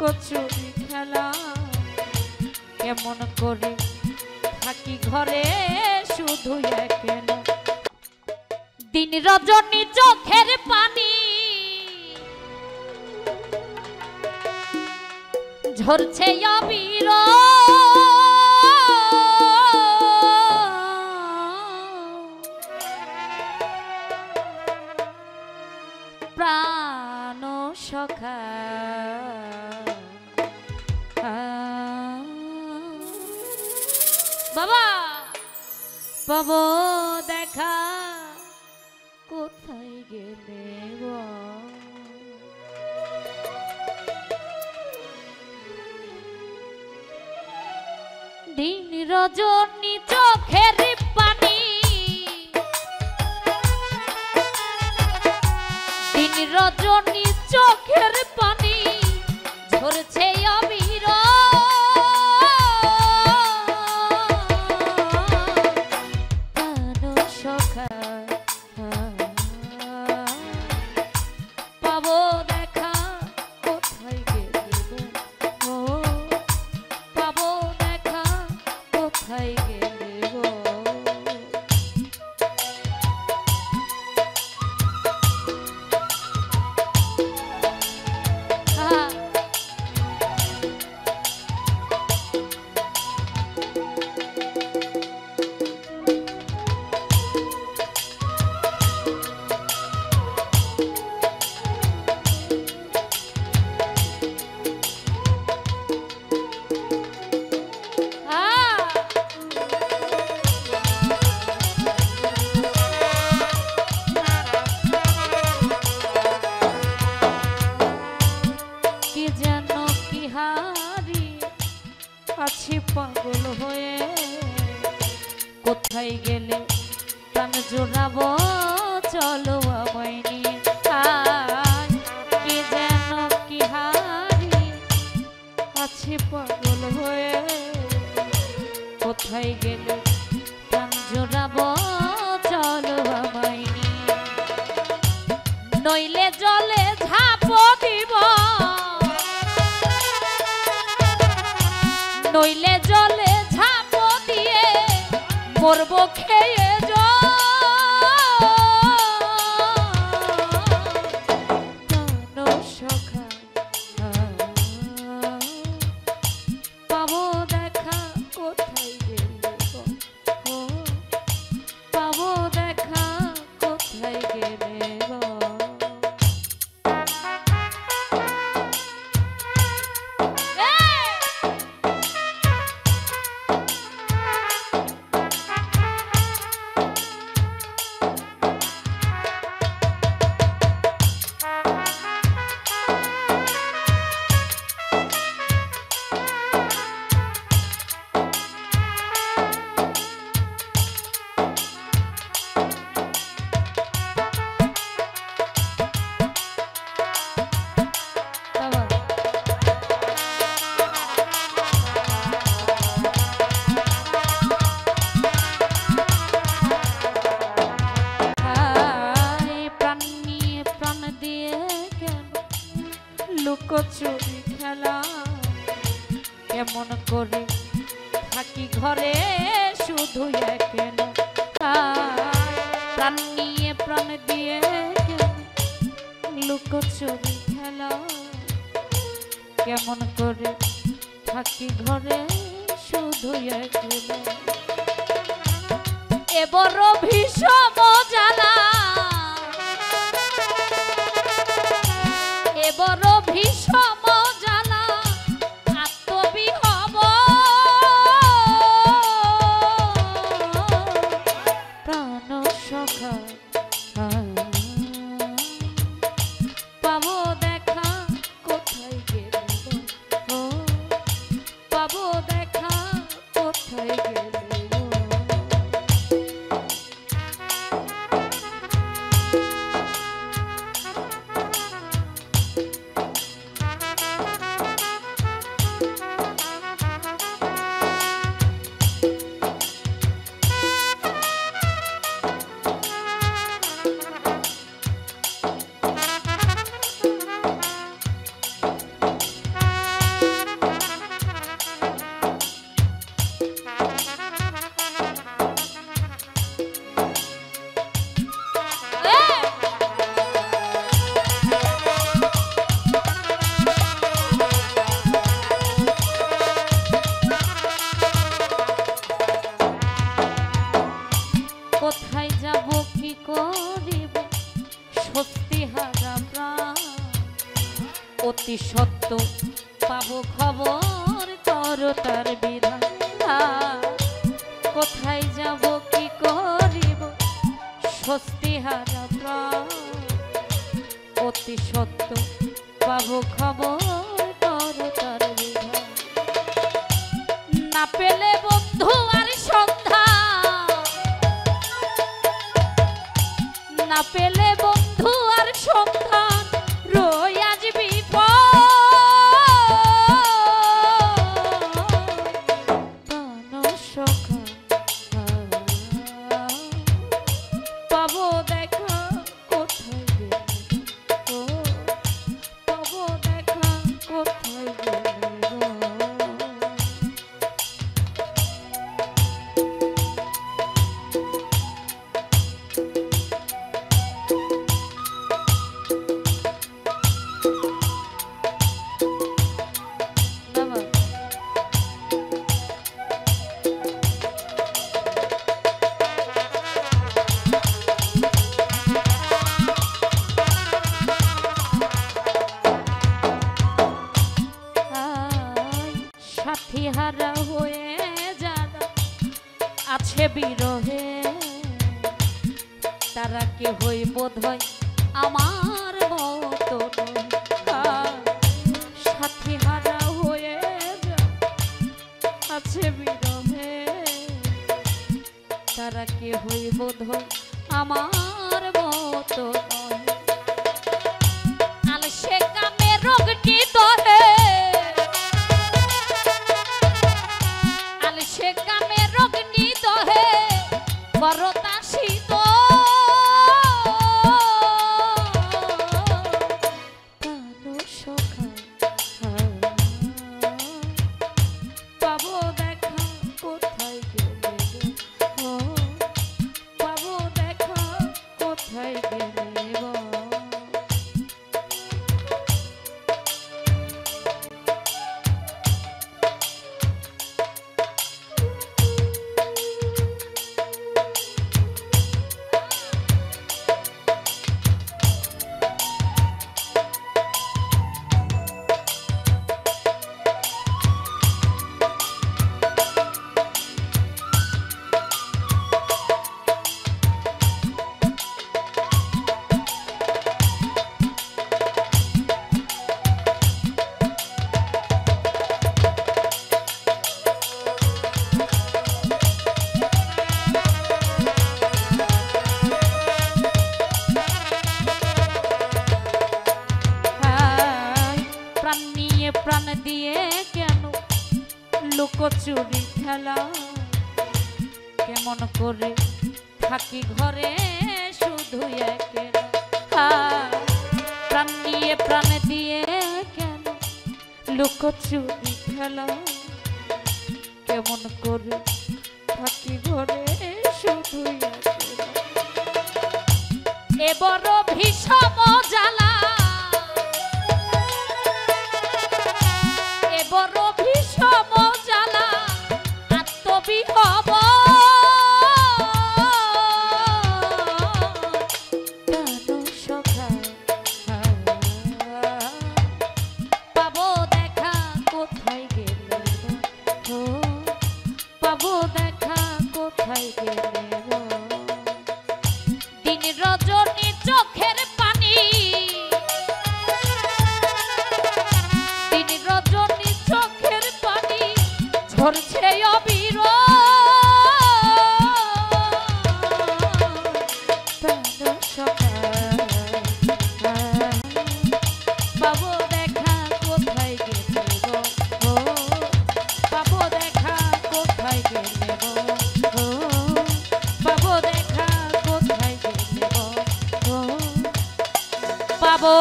লুকোচুরি খেলা কেমন করে থাকি ঘরে শুধু একলা দিন রজনী চোখের পানি ঝরছে অবিরল প্রাণ সখা বাবা পাব দেখা কোথায় গেলে দিন রজনী চোখের পানি দিন রজনী চোখের পানি ঝরছে অবিরল প্রাণ সখা পাবো দেখা কোথায় গেলে ও পাবো দেখা কোথায় গেলে গো আছি পাগল হয়ে কোথায় গেলে প্রাণ জোড়াবো চলো আমায় নিয়ে কে যেন কি হারি আছি পাগল হয়ে কোথায় গেলে প্রাণ জোড়াবো চলো আমায় নিয়ে নইলে জলে ঝাঁপ দিব নইলে জলে ঝাঁপ দিয়ে মরব খেয়ে প্রাণ সখা পাবো দেখা কোথায় গেলে ও পাবো দেখা কোথায় গেলে লুকোচুরি খেলা কেমন করে থাকি ঘরে শুধু একলা প্রাণ নিয়ে প্রাণ দিয়ে লুকোচুরি খেলা কেমন করে থাকি ঘরে শুধু একলা এবার ভীষণ জ্বালা এবার ভীষণ জ্বালা আত্মবিহব প্রাণ সখা পাবো দেখা কোথায় গেলে ও পাবো দেখা কোথায় গেলে অতি সত্য পাবো খবর করো তার বিধান। কোথায় যাব কি করিব স্বস্তি হারা প্রাণ, অতি সত্য পাবো খবর করো তার বিধান। না পেলে বন্ধু আর সন্ধান, না পেলে বন্ধু আর সন্ধান, রই আজ বিপদ সখা। পাবো দেখা কোথায় গেলে, ও পাবো দেখা কোথায় গেলে গো। সাথী হারা হয়ে যারা আছে বিরহে, তারা কে হই বোধ হয় আমার মতো নয়। সাথী হারা হয়ে যারা আছে বিরহে, তারা কে হই বোধ হয় আমার মতো নয়। আলসে কামে রোগটি তোরে, আলসে কামে রোগনি তোহে করতা শীত। পাবো দেখা কোথায় গেলে, ও পাবো দেখা কোথায় গেলে গো। প্রাণ দিয়ে কেন লুকোচুরি খেলা, কেমন করে থাকি ঘরে শুধু একেলা। প্রাণ নিয়ে প্রাণ দিয়ে কেন লুকোচুরি খেলা, কেমন করে থাকি ঘরে শুধু একেলা। এ বড় ভীষণ জ্বালা, বড় ভীষণ জ্বালা আত্মবিহব। সখা পাবো দেখা কোথায় গেলে, ও পাবো দেখা কোথায় গেলে গো। দিন রজনী চোখের পানি, দিন রজনী চোখের পানি ঝরছে অবিরল। পাবো দেখা কোথায় গেলে গো, ও পাবো দেখা কোথায় গেলে গো, ও পাবো দেখা কোথায় গেলে গো, ও পাবো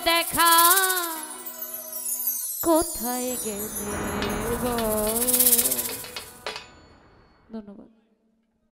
দেখা কোথায় গেলে গো। ধন্যবাদ।